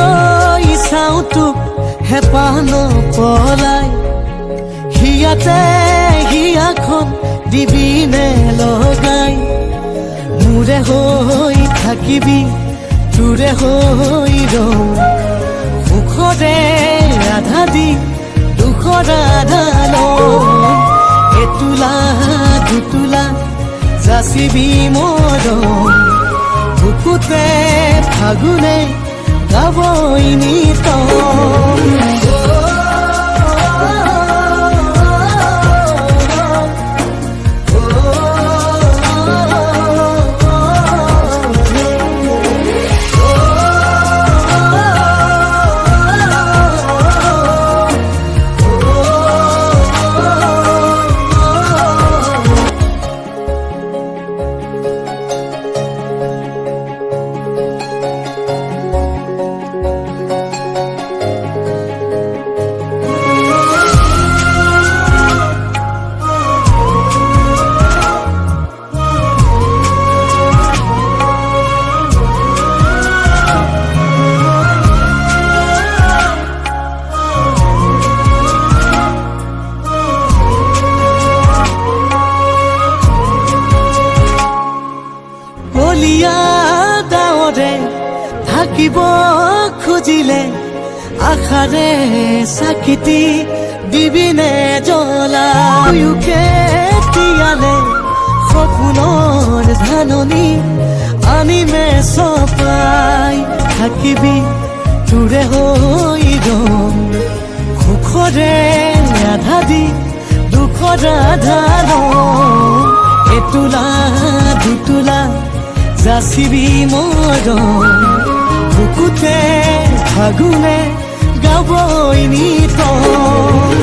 লৈ চাওঁ তোক হেঁপাহ নপলাই হিয়াতে হিয়াখন দিবিনে লগাই মোৰে হৈ থাকিবি তোৰে হৈ ৰওঁ সুখৰে আধা দি দুখৰ আধা লওঁ এতোলা দুতোলা যাচিবি মৰম বুকুতে ফাগুনে গাবই নিতম কলিয়া গাঁৱৰে থাকিব খুজিলে আশাৰে চাকিতি দিবিনে জ্বলায়ুকে তিয়ালে সপোনৰ ধাননি আনিমে চপাই থাকিবি তোৰে হৈ ৰম সুখৰে আধা দি দুখৰ আধা লওঁ এতোলা দুতোলা যাচিবি মৰম বুকুতে ফাগুনে গাবই নিতম